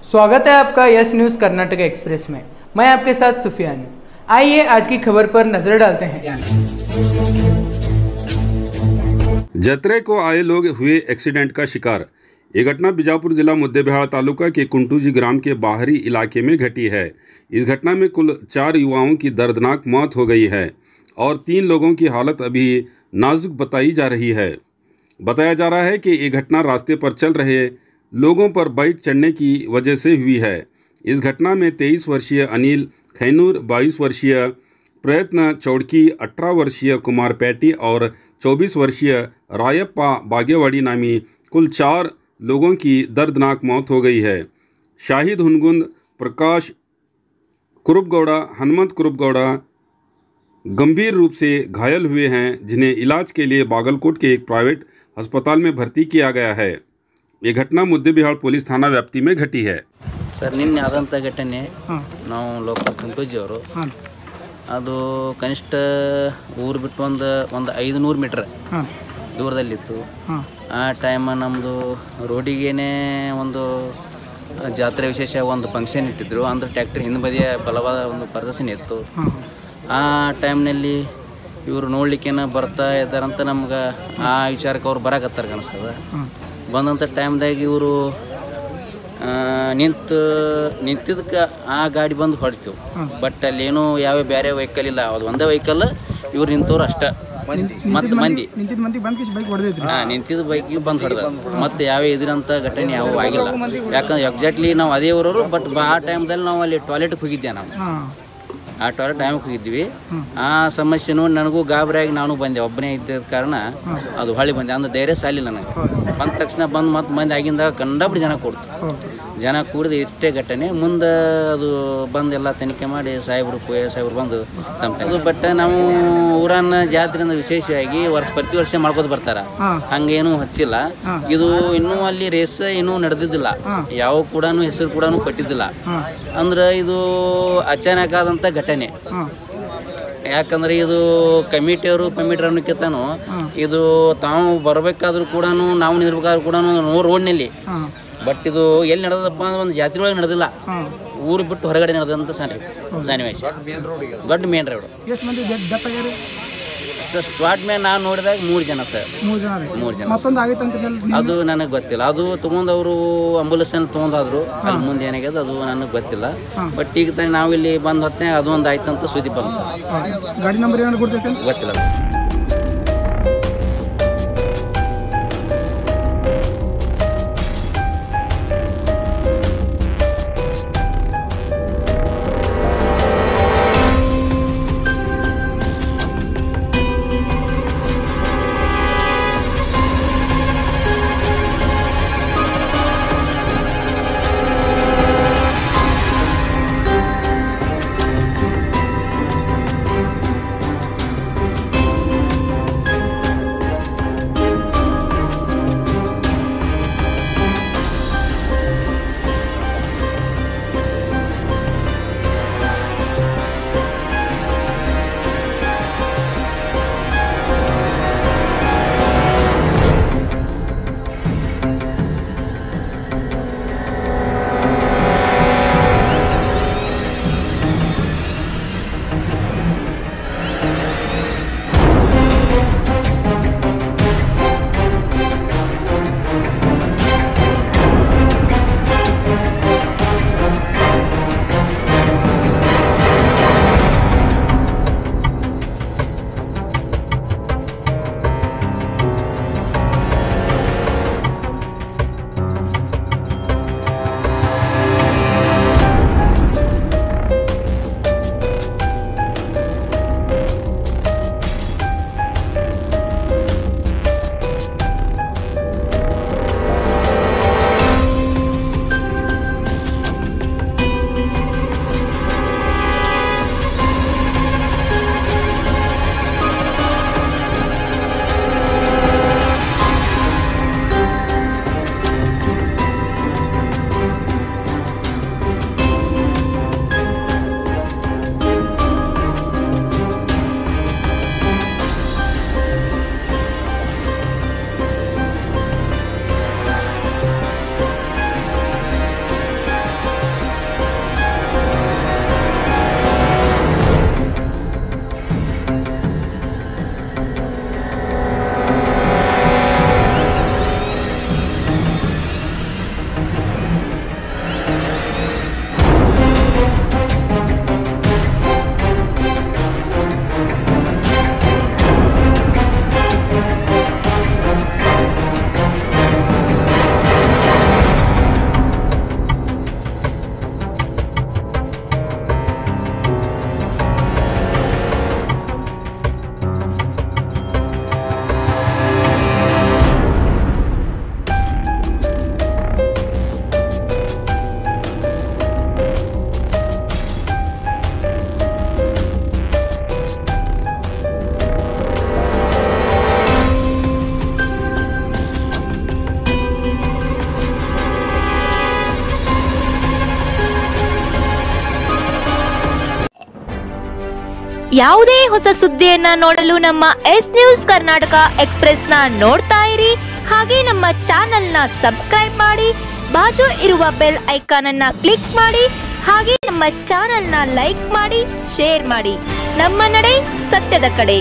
स्वागत है आपका यस न्यूज़ कर्नाटक एक्सप्रेस में। मैं आपके साथ सुफियान। आइए आज की खबर पर नजर डालते हैं। जतरे को आए लोग हुए एक्सीडेंट का शिकार। ये घटना बीजापुर जिला मुद्देबिहार तालुका के कुंटूजी ग्राम के बाहरी इलाके में घटी है। इस घटना में कुल 4 युवाओं की दर्दनाक मौत हो गई है और 3 लोगों की हालत अभी नाजुक बताई जा रही है। बताया जा रहा है कि ये घटना रास्ते पर चल रहे लोगों पर बाइक चढ़ने की वजह से हुई है। इस घटना में 23 वर्षीय अनिल खैनूर, 22 वर्षीय प्रयत्न चौड़की, 18 वर्षीय कुमार पैटी और 24 वर्षीय रायप्पा बागेवाड़ी नामी कुल 4 लोगों की दर्दनाक मौत हो गई है। शाहिद हुनगुंद, प्रकाश कुरुबगौड़ा, हनुमंत कुरुबगौड़ा गंभीर रूप से घायल हुए हैं, जिन्हें इलाज के लिए बागलकोट के एक प्राइवेट अस्पताल में भर्ती किया गया है। ये घटना मुद्देबिहार पुलिस थाना व्याप्ति में घटी है। सर ನಿನ್ನೆ ಆದಂಥ ಘಟನೆ ನಾವು ಲೋಕಲ್ ಕುಂಟೂಜಿಯವರು ಅದು ಕನಿಷ್ಠ ಊರು ಬಿಟ್ಟು ಒಂದು 500 ಮೀಟ್ರ್ ದೂರದಲ್ಲಿತ್ತು. ಆ ಟೈಮ್ ನಮ್ಮದು ರೋಡಿಗೇನೆ ಒಂದು ಜಾತ್ರೆ ವಿಶೇಷ ಒಂದು ಫಂಕ್ಷನ್ ಇಟ್ಟಿದ್ರು. ಅಂದ್ರೆ ಟ್ಯಾಕ್ಟ್ರಿ ಹಿಂದೆ ಬದಿಯ ಬಲವಾದ ಒಂದು ಪ್ರದರ್ಶನ ಇತ್ತು. ಆ ಟೈಮ್ನಲ್ಲಿ ಇವರು ನೋಡ್ಲಿಕ್ಕೇನ ಬರ್ತಾ ಇದ್ದಾರಂತ ನಮ್ಗೆ ಆ ವಿಚಾರಕ್ಕೆ ಅವ್ರು ಬರಾಕತ್ತಾರ ಕಾಣಿಸ್ತದ. ಬಂದಂಥ ಟೈಮ್ದಾಗ ಇವರು ನಿಂತಿದ್ದಕ್ಕೆ ಆ ಗಾಡಿ ಬಂದು ಹೊಡಿತು. ಬಟ್ ಅಲ್ಲೇನು ಯಾವ ಬೇರೆ ವೆಹಿಕಲ್ ಇಲ್ಲ, ಅದು ಒಂದೇ ವೆಹಿಕಲ್. ಇವ್ರು ನಿಂತವ್ರು ಅಷ್ಟೇ, ಮತ್ತು ಮಂದಿ ನಿಂತಿದ್ದ ಬೈಕಿಗೆ ಬಂದು ಹೊಡೆದ. ಮತ್ತು ಯಾವ ಇದ್ರಂಥ ಘಟನೆ ಯಾವ ಆಗಿಲ್ಲ. ಯಾಕಂದ್ರೆ ಎಕ್ಸಾಕ್ಟ್ಲಿ ನಾವು ಅದೇ ಊರವರು. ಬಟ್ ಆ ಟೈಮ್ದಲ್ಲಿ ನಾವು ಅಲ್ಲಿ ಟಾಯ್ಲೆಟ್ಗೆ ಹೋಗಿದ್ದೆ. ಆ ಟಾಯ್ಲೆಟ್ ಟೈಮಿಗೆ ಹೋಗಿದ್ವಿ. ಆ ಸಮಸ್ಯೆ ನೋಡಿ ನನಗೂ ಗಾಬರಿಯಾಗಿ ನಾನು ಬಂದೆ. ಒಬ್ಬನೇ ಇದ್ದ ಕಾರಣ ಅದು ಹೊಳ್ಳಿ ಬಂದೆ. ಅಂದ್ರೆ ಧೈರ್ಯ ಸಾಲಿಲ್ಲ ನನಗೆ. ಬಂದ ತಕ್ಷಣ ಬಂದು ಮತ್ತು ಮಂದಿ ಆಗಿಂದಾಗ ಕಂಡಾಬಿಟ್ಟು ಜನ ಕೂಡಿದ ಇಷ್ಟೇ ಘಟನೆ. ಮುಂದೆ ಅದು ಬಂದೆಲ್ಲ ತನಿಖೆ ಮಾಡಿ ಸಾಹೇಬರು ಬಂದು ತಮ್ಮ ಬಟ್ ನಾವು ಊರನ್ನ ಜಾತ್ರೆ ಅಂದ್ರೆ ವಿಶೇಷವಾಗಿ ಪ್ರತಿ ವರ್ಷ ಮಾಡ್ಕೋತ ಬರ್ತಾರ. ಹಂಗೇನು ಹಚ್ಚಿಲ್ಲ. ಇದು ಇನ್ನೂ ಅಲ್ಲಿ ರೇಸ್ ಇನ್ನೂ ನಡೆದಿದ್ದಿಲ್ಲ. ಯಾವ ಕೂಡ ಹೆಸರು ಕೂಡ ಕೊಟ್ಟಿದ್ದಿಲ್ಲ. ಅಂದ್ರೆ ಇದು ಅಚಾನಕ್ ಆದಂಥ ಘಟನೆ. ಯಾಕಂದ್ರೆ ಇದು ಕಮಿಟಿಯವರು ಅನ್ನೋಕ್ಕಿಂತನೂ ಇದು ತಾವು ಬರಬೇಕಾದ್ರೂ ಕೂಡ ನಾವು ನಿಲ್ಬೇಕಾದ್ರೂ ಕೂಡ ರೋಡ್ನಲ್ಲಿ. ಬಟ್ ಇದು ಎಲ್ಲಿ ನಡೆದಪ್ಪ ಅಂದ್ರೆ ಒಂದು ಜಾತ್ರೆ ಒಳಗೆ ನಡೆದಿಲ್ಲ, ಊರು ಬಿಟ್ಟು ಹೊರಗಡೆ ನಡೆದಂಥ ಸನ್ನಿವೇಶ. ದೊಡ್ಡ ಮೇನ್ ರೋಡ್. ಸ್ಪಾಟ್ ಮೇಲೆ ನಾನು ನೋಡಿದಾಗ 3 ಜನ ಸರ್. 3 ಜನ. ಅದು ನನಗೆ ಗೊತ್ತಿಲ್ಲ. ಅದು ತೊಗೊಂಡವರು ಆಂಬುಲೆನ್ಸನ್ನು ತೊಗೊಂಡಾದ್ರು. ಅಲ್ಲಿ ಮುಂದೆ ಏನಾಗ್ಯದ ಅದು ನನಗೆ ಗೊತ್ತಿಲ್ಲ. ಬಟ್ ಈಗ ತಾನೇ ನಾವಿಲ್ಲಿ ಬಂದು ಹೊತ್ತನೆ ಅದು ಒಂದು ಆಯ್ತಂತ ಸುದ್ದಿ ಬಂತು. ಗಾಡಿ ನಂಬರ್ ಏನು ಗೊತ್ತಿಲ್ಲ. ಯಾವುದೇ ಹೊಸ ಸುದ್ದಿಯನ್ನ ನೋಡಲು ನಮ್ಮ ಎಸ್ ನ್ಯೂಸ್ ಕರ್ನಾಟಕ ಎಕ್ಸ್ಪ್ರೆಸ್ ನ ನೋಡ್ತಾ ಇರಿ. ಹಾಗೆ ನಮ್ಮ ಚಾನೆಲ್ ನ ಸಬ್ಸ್ಕ್ರೈಬ್ ಮಾಡಿ, ಬಾಜು ಇರುವ ಬೆಲ್ ಐಕಾನ್ ಅನ್ನ ಕ್ಲಿಕ್ ಮಾಡಿ. ಹಾಗೆ ನಮ್ಮ ಚಾನೆಲ್ ನ ಲೈಕ್ ಮಾಡಿ, ಶೇರ್ ಮಾಡಿ. ನಮ್ಮ ನಡೆ ಸತ್ಯದ ಕಡೆ.